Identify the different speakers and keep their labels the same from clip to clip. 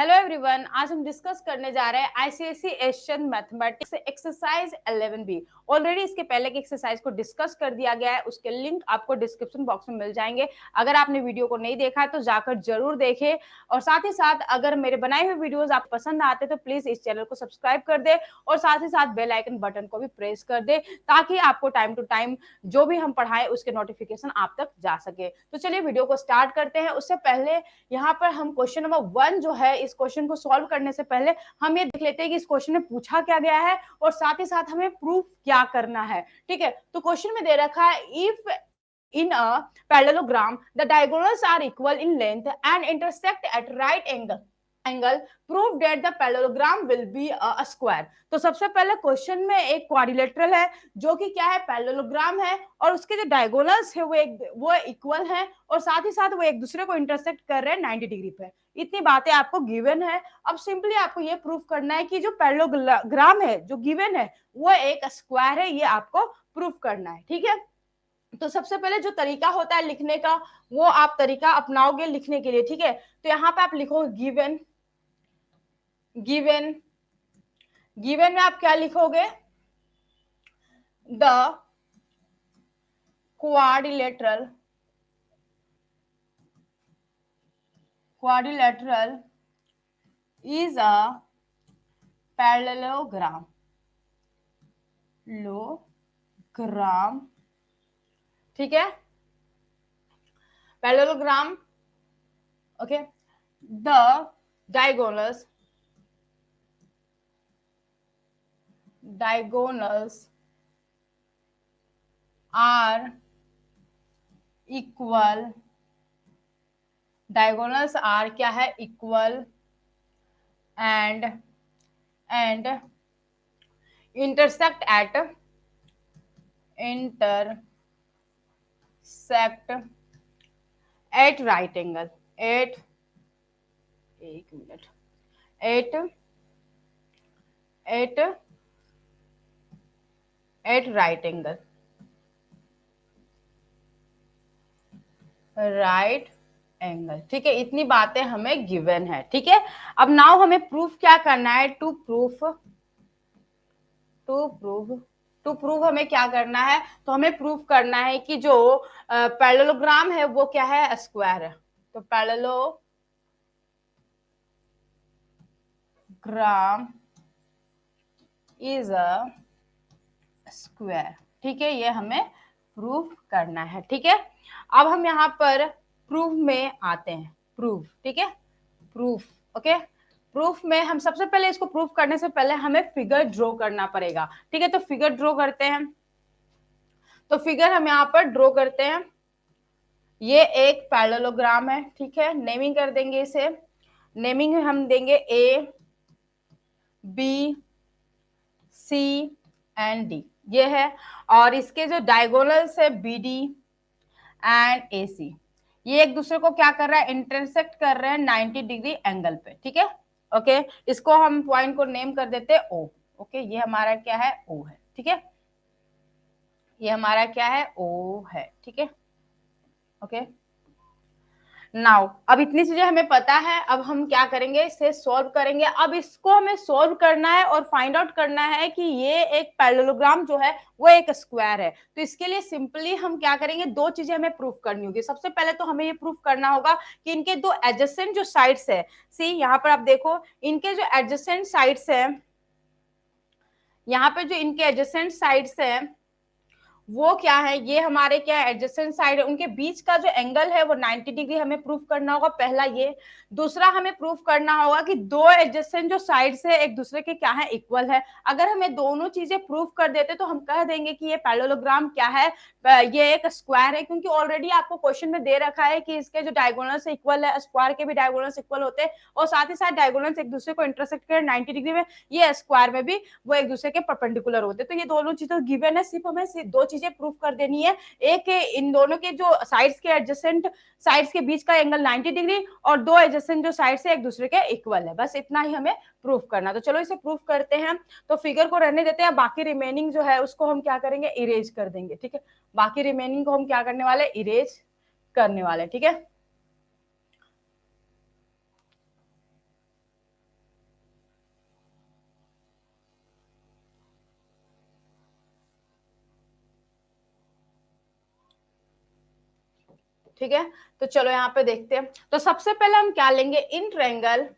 Speaker 1: Hello everyone, आज हम discuss करने जा रहे हैं ICSE Asian mathematics exercise 11B। Already इसके पहले की एक्सरसाइज को डिस्कस कर दिया गया है, उसके लिंक आपको डिस्क्रिप्शन बॉक्स में मिल जाएंगे। अगर आपने वीडियो को नहीं देखा है तो जाकर जरूर देखें, और साथ ही साथ अगर मेरे बनाए हुए वीडियोस आप पसंद आते तो प्लीज इस चैनल को सब्सक्राइब कर दे और साथ ही साथ बेल आइकन बटन को भी प्रेस कर दे, ताकि आपको टाइम टू टाइम जो भी हम पढ़ाएं उसके नोटिफिकेशन आप तक जा सके। तो चलिए वीडियो को स्टार्ट करते हैं। उससे पहले यहाँ पर हम क्वेश्चन नंबर 1 जो है, इस क्वेश्चन को सॉल्व करने से पहले हम ये देख लेते हैं कि इस क्वेश्चन में पूछा क्या गया है और साथ ही साथ हमें प्रूफ क्या करना है। ठीक है, तो क्वेश्चन में दे रखा है if in a parallelogram the diagonals are equal in length and intersect at right angle prove that the parallelogram will be a square। तो सबसे पहले क्वेश्चन में एक क्वाड्रिलेटरल है जो कि क्या है, पैरेललोग्राम है, और उसके जो डायगोनल्स है वो इक्वल है और साथ ही साथ वो एक दूसरे को इंटरसेक्ट कर रहे हैं 90 डिग्री पे। इतनी बातें आपको गिवन है। अब सिंपली आपको ये प्रूफ करना है कि जो पैरेललोग्राम है जो गिवन है वो एक स्क्वायर है, ये आपको प्रूफ करना है। ठीक है, तो सबसे पहले जो तरीका होता है लिखने का वो आप तरीका अपनाओगे लिखने के लिए। ठीक है, तो यहाँ पे आप लिखो गिवन। गिवन गिवन में आप क्या लिखोगे, the quadrilateral is a parallelogram ठीक है, parallelogram. Okay, the diagonals are equal। diagonals are क्या है, equal and intersect at right angle at एक मिनट at right angle ठीक है, इतनी बातें हमें गिवन है। ठीक है, अब नाउ हमें प्रूफ क्या करना है, टू प्रूव हमें क्या करना है, तो हमें प्रूफ करना है कि जो पैरेललोग्राम है वो क्या है, स्क्वायर है। तो पैरेललोग्राम इज अ स्क्वायर। ठीक है, ये हमें प्रूफ करना है। ठीक है, अब हम यहाँ पर प्रूफ में आते हैं। प्रूफ, ठीक है, प्रूफ। ओके, प्रूफ में हम सबसे पहले इसको प्रूफ करने से पहले हमें फिगर ड्रॉ करना पड़ेगा। ठीक है, तो फिगर ड्रॉ करते हैं। तो फिगर हम यहाँ पर ड्रॉ करते हैं। ये एक पैरेललोग्राम है। ठीक है, नेमिंग कर देंगे इसे। नेमिंग हम देंगे A B C and D, ये है। और इसके जो डायगोनल्स है B D and A C, ये एक दूसरे को क्या कर रहा है, इंटरसेक्ट कर रहे हैं 90 डिग्री एंगल पे। ठीक है, ओके, इसको हम पॉइंट को नेम कर देते हैं ओ। ओके, ये हमारा क्या है, ओ है। ठीक है, ये हमारा क्या है, ओ है। ठीक है, ओके। नाउ अब इतनी चीजें हमें पता है, अब हम क्या करेंगे, इसे सॉल्व करेंगे। अब इसको हमें सॉल्व करना है और फाइंड आउट करना है कि ये एक पैरेललोग्राम जो है वो एक स्क्वायर है। तो इसके लिए सिंपली हम क्या करेंगे, दो चीजें हमें प्रूफ करनी होगी। सबसे पहले तो हमें ये प्रूफ करना होगा कि इनके दो एडजेसेंट जो साइड्स है, सी यहाँ पर आप देखो, इनके जो एडजेसेंट साइड्स है, यहाँ पे जो इनके एडजेसेंट साइड्स है वो क्या है, ये हमारे क्या एडजेसेंट साइड है, उनके बीच का जो एंगल है वो 90 डिग्री हमें प्रूफ करना होगा, पहला ये। दूसरा हमें प्रूफ करना होगा कि दो एडजेसेंट जो साइड्स है एक दूसरे के क्या है, इक्वल है। अगर हमें दोनों चीजें प्रूफ कर देते तो हम कह देंगे कि ये पैरेललोग्राम क्या है, ये एक स्क्वायर है, क्योंकि ऑलरेडी आपको क्वेश्चन में दे रखा है कि इसके जो डायगोनल्स इक्वल है, स्क्वायर के भी डायगोनल्स इक्वल होते हैं, और साथ ही साथ डायगोनल्स एक दूसरे को इंटरसेक्ट कर 90 डिग्री में, ये स्क्वायर में भी वो एक दूसरे के परपेंडिकुलर होते हैं। तो ये दोनों चीजें गिवन है, सिर्फ हमें दो चीजें प्रूफ कर देनी है। एक, इन दोनों के जो साइड्स के एडजेसेंट साइड्स के बीच का एंगल 90 डिग्री, और दो एडजेसेंट जो साइड्स है एक दूसरे के इक्वल है, बस इतना ही हमें प्रूफ करना। तो चलो इसे प्रूफ करते हैं। तो फिगर को रहने देते हैं, बाकी रिमेनिंग जो है उसको हम क्या करेंगे, इरेज कर देंगे। ठीक है, बाकी रिमेनिंग को हम क्या करने वाले, इरेज करने वाले। ठीक है, ठीक है, तो चलो यहाँ पे देखते हैं। तो सबसे पहले हम क्या लेंगे, in triangle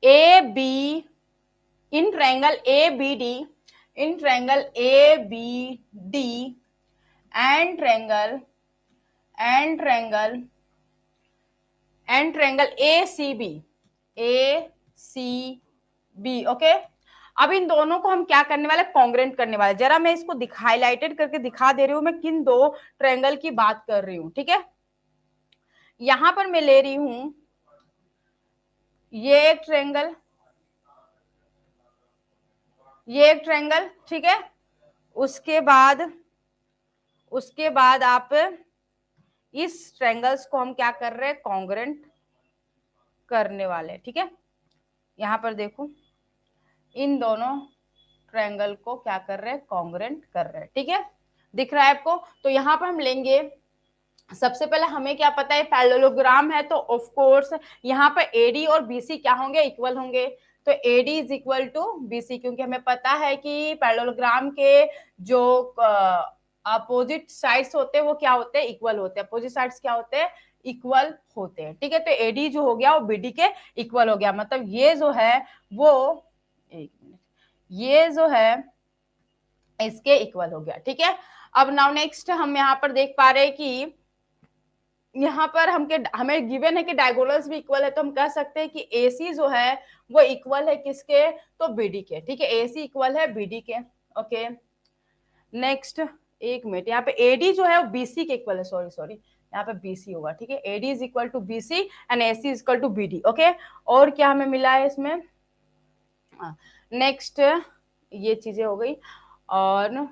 Speaker 1: A B, in triangle A B D, in triangle A B D and triangle A C B. Okay, अब इन दोनों को हम क्या करने वाले, कॉन्ग्रेंट करने वाले। जरा मैं इसको हाईलाइटेड करके दिखा दे रही हूं मैं किन दो ट्रायंगल की बात कर रही हूं। ठीक है, यहां पर मैं ले रही हूं ये एक ट्रायंगल, ये एक ट्रायंगल, ठीक है। उसके बाद आप इस ट्रायंगल्स को हम क्या कर रहे हैं, कॉन्ग्रेंट करने वाले। ठीक है, यहां पर देखो, इन दोनों ट्रायंगल को क्या कर रहे हैं, कॉन्ग्रेंट कर रहे हैं। ठीक है, दिख रहा है आपको। तो यहां पर हम लेंगे, सबसे पहले हमें क्या पता है, पैरेललोग्राम है, तो ऑफ कोर्स यहाँ पर एडी और बीसी क्या होंगे, इक्वल होंगे। तो AD is equal to BC, क्योंकि हमें पता है कि पैरेललोग्राम के जो अपोजिट साइड्स होते हैं वो क्या होते हैं, इक्वल होते हैं। अपोजिट साइड्स क्या होते हैं, इक्वल होते हैं। ठीक है, तो एडी जो हो गया वो बीडी के इक्वल हो गया, मतलब ये जो है वो, एक मिनट, ये जो है इसके इक्वल हो गया। ठीक है, अब नाउ नेक्स्ट हम यहाँ पर देख पा रहे हैं कि यहाँ पर हमें गिवन है कि डायगोनल्स भी इक्वल है, तो हम कह सकते हैं कि AC जो है वो इक्वल है किसके, तो BD के। ठीक है, AC इक्वल है BD के। ओके, नेक्स्ट, एक मिनट, यहाँ पे AD जो है वो BC के इक्वल है, सॉरी यहाँ पे BC होगा। ठीक है, AD is equal to BC and AC is equal to BD। Okay, और क्या हमें मिला है इसमें, नेक्स्ट ये चीजें हो गई। और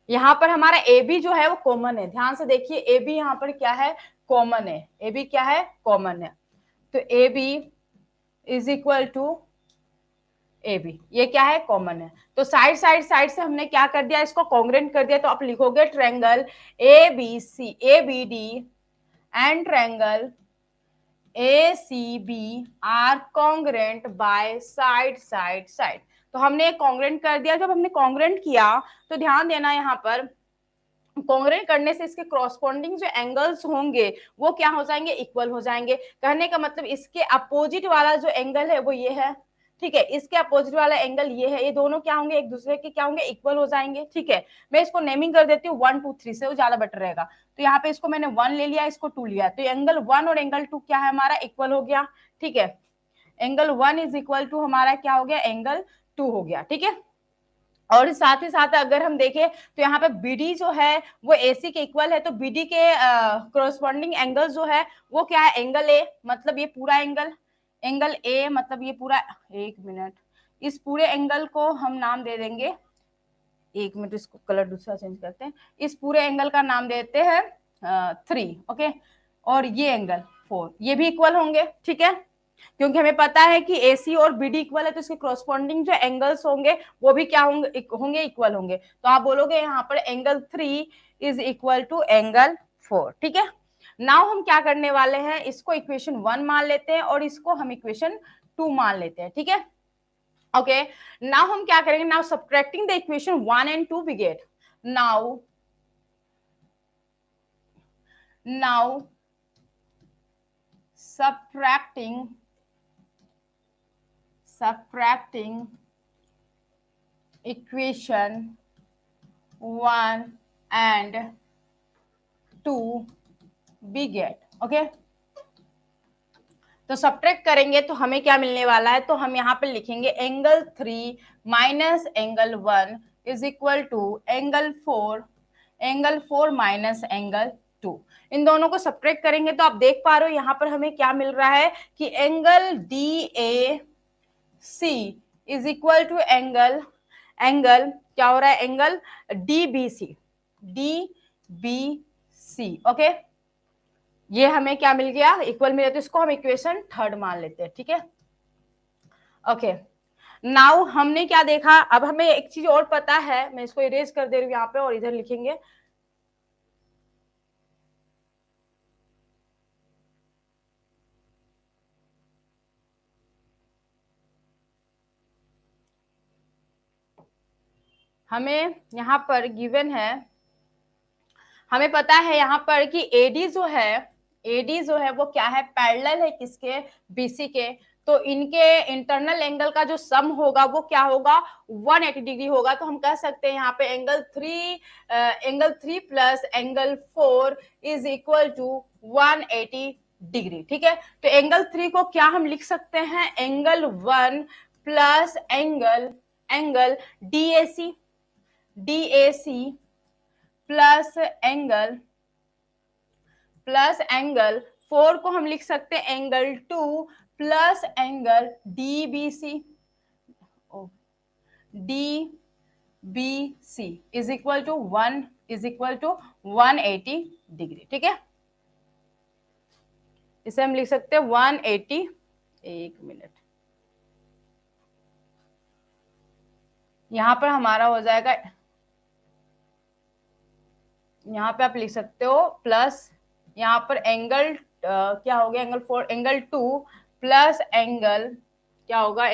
Speaker 1: यहाँ पर हमारा ए बी जो है वो कॉमन है, ध्यान से देखिए, ए बी यहाँ पर क्या है, कॉमन है। ए बी क्या है, कॉमन है। तो A B is equal to A B, ये क्या है, कॉमन है। तो साइड से हमने क्या कर दिया, इसको कॉन्ग्रेंट कर दिया। तो आप लिखोगे triangle A B D and triangle A C B are congruent by side. तो हमने कॉन्ग्रेंट कर दिया। जब हमने कॉन्ग्रेंट किया तो ध्यान देना, यहाँ पर कॉन्ग्रेंट करने से इसके कॉरस्पॉन्डिंग जो एंगल्स होंगे वो क्या हो जाएंगे, इक्वल हो जाएंगे। कहने का मतलब इसके अपोजिट वाला जो एंगल है वो ये है, ठीक है, इसके अपोजिट वाला एंगल ये है, ये दोनों क्या होंगे, एक दूसरे के क्या होंगे, इक्वल हो जाएंगे। ठीक है, मैं इसको नेमिंग कर देती हूँ 1 2 3 से, वो ज्यादा बेटर रहेगा। तो यहाँ पे इसको मैंने 1 ले लिया, इसको 2 लिया, तो एंगल 1 और एंगल 2 क्या है हमारा, इक्वल हो गया। ठीक है, एंगल 1 इज इक्वल टू हमारा क्या हो गया, एंगल 2 हो गया। ठीक है, और साथ ही साथ अगर हम देखें तो यहाँ पे बीडी जो है वो एसी के इक्वल है, तो बीडी के कोरस्पॉन्डिंग एंगल जो है वो क्या है, एंगल ए, मतलब ये पूरा एंगल ए, मतलब ये पूरा, एक मिनट, इस पूरे एंगल को हम नाम दे देंगे, एक मिनट, इसको कलर दूसरा चेंज करते हैं, इस पूरे एंगल का नाम देते हैं 3। ओके, और ये एंगल 4, ये भी इक्वल होंगे। ठीक है, क्योंकि हमें पता है कि AC और BD इक्वल है, तो इसके कॉरस्पॉन्डिंग जो एंगल्स होंगे वो भी क्या होंगे इक्वल होंगे। तो आप बोलोगे यहाँ पर angle 3 is equal to angle 4। ठीक है, नाउ हम क्या करने वाले हैं, इसको इक्वेशन 1 मान लेते हैं और इसको हम इक्वेशन 2 मान लेते हैं। ठीक है, ओके, नाउ हम क्या करेंगे, now subtracting the equation 1 and 2 we get, now subtracting equation 1 and 2 we get। ओके, तो सब्ट्रैक्ट करेंगे तो हमें क्या मिलने वाला है, तो हम यहाँ पे लिखेंगे angle 3 minus angle 1 is equal to angle 4 minus angle 2। इन दोनों को सब्ट्रैक्ट करेंगे तो आप देख पा रहे हो यहाँ पर हमें क्या मिल रहा है कि angle DAC is equal to angle क्या हो रहा है, एंगल DBC। ओके, ये हमें क्या मिल गया, इक्वल मिला, तो इसको हम इक्वेशन 3 मान लेते हैं। ठीक है, ओके, नाउ हमने क्या देखा, अब हमें एक चीज और पता है, मैं इसको इरेज कर दे रही हूँ यहाँ पे और इधर लिखेंगे, हमें यहाँ पर गिवन है, हमें पता है यहाँ पर कि एडी जो है वो क्या है, पैरेलल है किसके, बीसी के। तो इनके इंटरनल एंगल का जो सम होगा वो क्या होगा, 180 डिग्री होगा। तो हम कह सकते हैं यहाँ पे angle 3 plus angle 4 is equal to 180 degree. ठीक है, तो एंगल 3 को क्या हम लिख सकते हैं, angle 1 plus angle DAC plus angle 4 को हम लिख सकते हैं angle 2 plus angle DBC is equal to 180 degree. ठीक है, इसे हम लिख सकते हैं 180, एक मिनट, यहां पर हमारा हो जाएगा, यहाँ पे आप लिख सकते हो प्लस, यहाँ पर एंगल क्या हो गया, एंगल 4, एंगल 2 प्लस एंगल क्या होगा,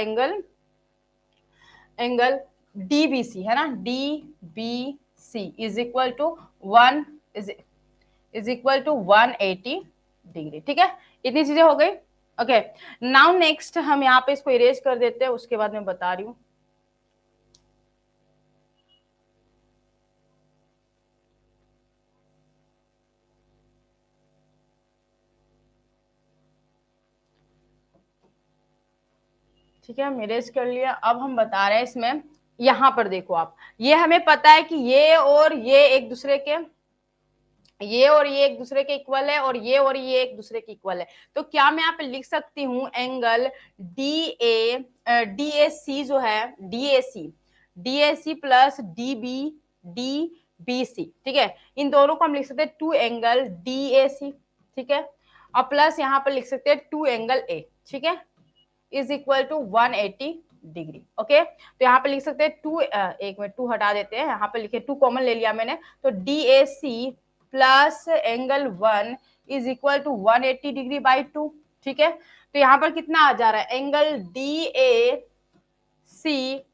Speaker 1: एंगल डीबीसी है ना, DBC is equal to 180 degree. ठीक है, इतनी चीजें हो गई। ओके, नाउ नेक्स्ट हम यहाँ पे इसको इरेज कर देते हैं, उसके बाद मैं बता रही हूँ। ठीक है, हम इरेज कर लिया। अब हम बता रहे हैं इसमें, यहां पर देखो आप, ये हमें पता है कि ये और ये एक दूसरे के इक्वल है, और ये एक दूसरे के इक्वल है। तो क्या मैं यहाँ पे लिख सकती हूँ एंगल डीएसी जो है, डीएसी प्लस डीबीसी। ठीक है, इन दोनों को हम लिख सकते हैं 2 एंगल डीएसी। ठीक है, और प्लस यहाँ पर लिख सकते हैं 2 एंगल ए। ठीक है, is equal to 180 degree. Okay, तो यहाँ पे लिख सकते हैं 2, एक मिनट, 2 हटा देते हैं, यहाँ पे लिखे 2 कॉमन ले लिया मैंने, तो DAC plus angle 1 is equal to 180 degree by 2। ठीक है, तो यहाँ पर कितना आ जा रहा है, angle DAC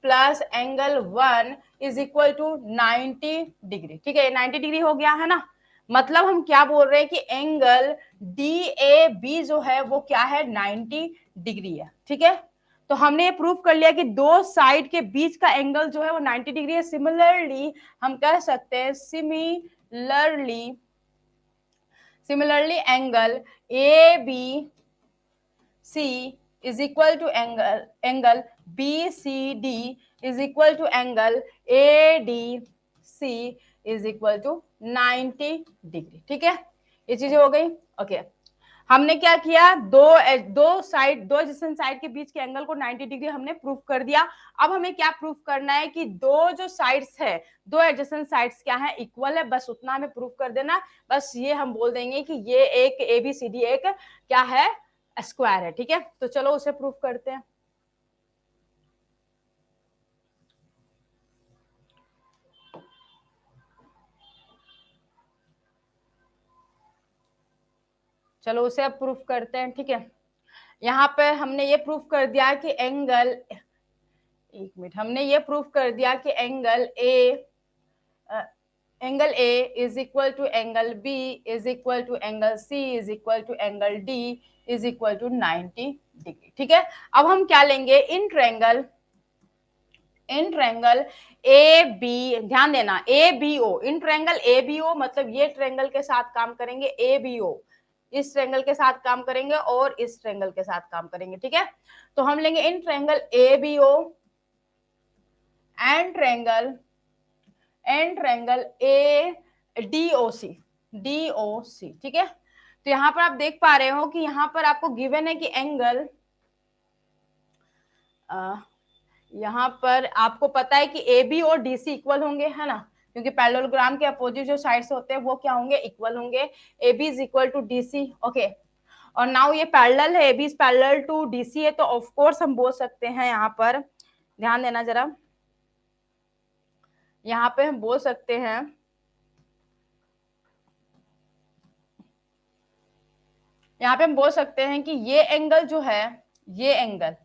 Speaker 1: plus angle 1 is equal to 90 degree. ठीक है, 90 डिग्री हो गया है ना, मतलब हम क्या बोल रहे हैं कि एंगल DAB जो है वो क्या है, 90 डिग्री है। ठीक है, तो हमने ये प्रूफ कर लिया कि दो साइड के बीच का एंगल जो है वो 90 डिग्री है। सिमिलरली हम कह सकते हैं, similarly angle ABC is equal to angle BCD is equal to angle ADC is equal to 90 degree. ठीक है, ये चीजें हो गई। ओके, हमने क्या किया, दो एडजेसेंट साइड के बीच के एंगल को 90 डिग्री हमने प्रूफ कर दिया। अब हमें क्या प्रूफ करना है कि दो जो साइड्स है, दो एडजेसेंट साइड्स क्या है, इक्वल है, बस उतना हमें प्रूफ कर देना। बस ये हम बोल देंगे कि ये एक ABCD एक क्या है, स्क्वायर है। ठीक है, तो चलो उसे प्रूफ करते हैं। चलो उसे अब प्रूफ करते हैं। ठीक है, यहाँ पे हमने ये प्रूफ कर दिया कि एंगल, एक मिनट, हमने ये प्रूफ कर दिया कि angle A is equal to angle B is equal to angle C is equal to angle D is equal to 90 degree. ठीक है, अब हम क्या लेंगे, इन ट्रायंगल ए बी, ध्यान देना, ABO, इन ट्रायंगल ABO मतलब ये ट्रायंगल के साथ काम करेंगे, ABO इस ट्रायंगल के साथ काम करेंगे और इस ट्रायंगल के साथ काम करेंगे। ठीक है, तो हम लेंगे in triangle ABO and triangle ADOC। ठीक है, तो यहाँ पर आप देख पा रहे हो कि यहाँ पर आपको गिवन है कि एंगल, यहाँ पर आपको पता है कि AB और DC इक्वल होंगे, है ना, क्योंकि पैरेललोग्राम के अपोजिट जो साइड्स होते हैं वो क्या होंगे, इक्वल होंगे। AB is equal to DC। Okay, और नाउ ये पैरेलल है, AB is parallel to DC है, तो ऑफ कोर्स हम बोल सकते हैं, यहाँ पर ध्यान देना जरा, यहाँ पे हम बोल सकते हैं, यहाँ पे हम बोल सकते हैं कि ये एंगल जो है, ये एंगल,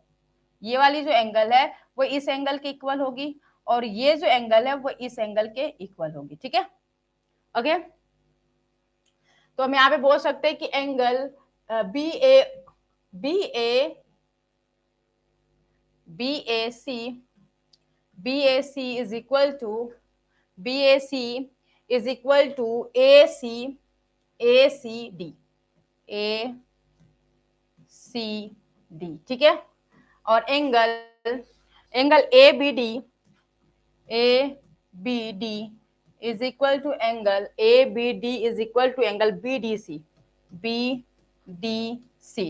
Speaker 1: ये वाली जो एंगल है वो इस एंगल के इक्वल होगी, और ये जो एंगल है वो इस एंगल के इक्वल होगी, ठीक है। ओके, तो हम यहाँ पे बोल सकते हैं कि angle B A B A B A C is equal to BAC is equal to ACD ठीक है। और angle ABD is equal to angle BDC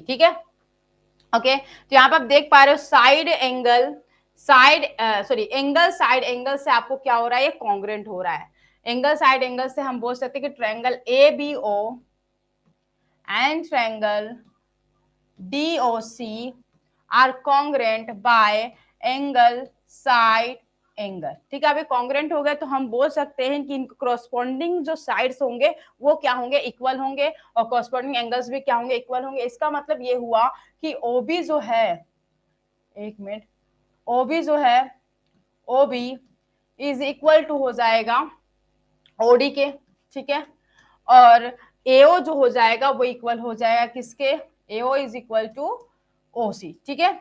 Speaker 1: ठीक है। ओके, तो यहाँ पर आप देख पा रहे हो एंगल साइड एंगल से आपको क्या हो रहा है, ये कॉन्ग्रेंट हो रहा है। एंगल साइड एंगल से हम बोल सकते हैं कि triangle ABO and triangle DOC are congruent by angle side angle, ठीक है। अभी कॉन्ग्रेंट हो गए तो हम बोल सकते हैं कि इनके कॉरस्पॉन्डिंग जो साइड्स होंगे वो क्या होंगे, इक्वल होंगे, और कॉरस्पॉन्डिंग एंगल्स भी क्या होंगे, इक्वल होंगे। इसका मतलब ये हुआ कि OB जो है, एक मिनट, OB जो है, OB इज इक्वल टू हो जाएगा OD के, ठीक है। और AO जो हो जाएगा वो इक्वल हो जाएगा किसके, AO is equal to OC, ठीक है।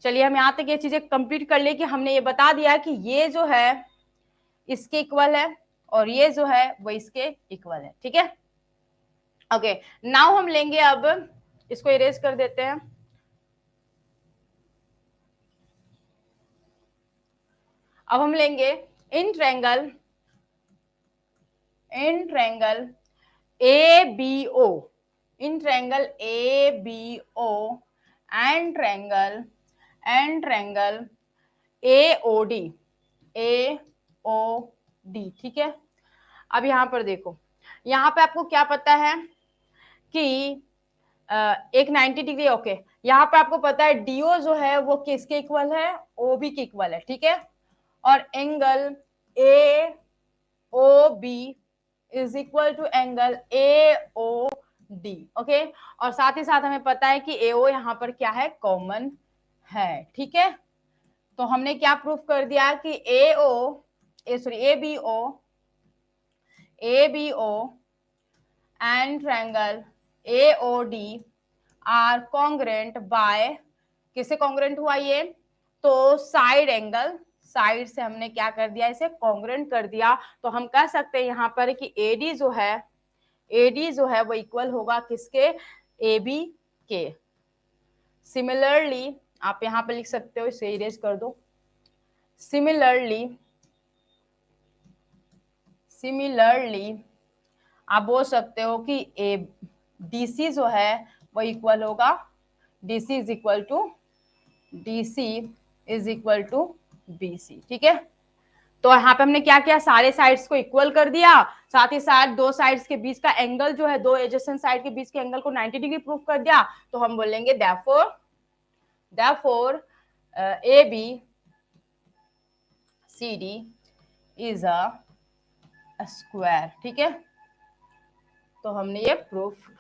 Speaker 1: चलिए हम यहाँ तक ये चीजें कंप्लीट कर ले कि हमने ये बता दिया कि ये जो है इसके इक्वल है और ये जो है वो इसके इक्वल है, ठीक है। ओके, नाउ हम लेंगे, अब इसको इरेज कर देते हैं। अब हम लेंगे in triangle ABO, in triangle ABO and triangle AOD ठीक है। अब यहां पर देखो, यहां पे आपको क्या पता है कि एक 90 डिग्री, ओके, यहाँ पे आपको पता है DO जो है वो किसके इक्वल है, OB के इक्वल है, ठीक है। और angle AOB is equal to angle AOD, okay. और साथ ही साथ हमें पता है कि AO यहाँ पर क्या है, कॉमन है, ठीक है। तो हमने क्या प्रूफ कर दिया कि ABO and triangle AOD are congruent by, किससे कॉन्ग्रेंट हुआ ये, तो साइड एंगल, साइड से हमने क्या कर दिया, इसे कॉन्ग्रेंट कर दिया। तो हम कह सकते हैं यहाँ पर कि AD जो है वो इक्वल होगा किसके, AB के। सिमिलरली आप यहाँ पे लिख सकते हो, इसे इरेज कर दो। सिमिलरली आप बोल सकते हो कि DC जो है वो इक्वल होगा, DC is equal to BC, ठीक है। तो यहाँ पे हमने क्या किया, सारे साइड्स को इक्वल कर दिया, साथ ही साथ दो साइड्स के बीच का एंगल जो है, दो एडजेसेंट साइड के बीच के एंगल को 90 डिग्री प्रूफ कर दिया। तो हम बोलेंगे therefore ABCD is a square, ठीक है। तो हमने ये प्रूफ कर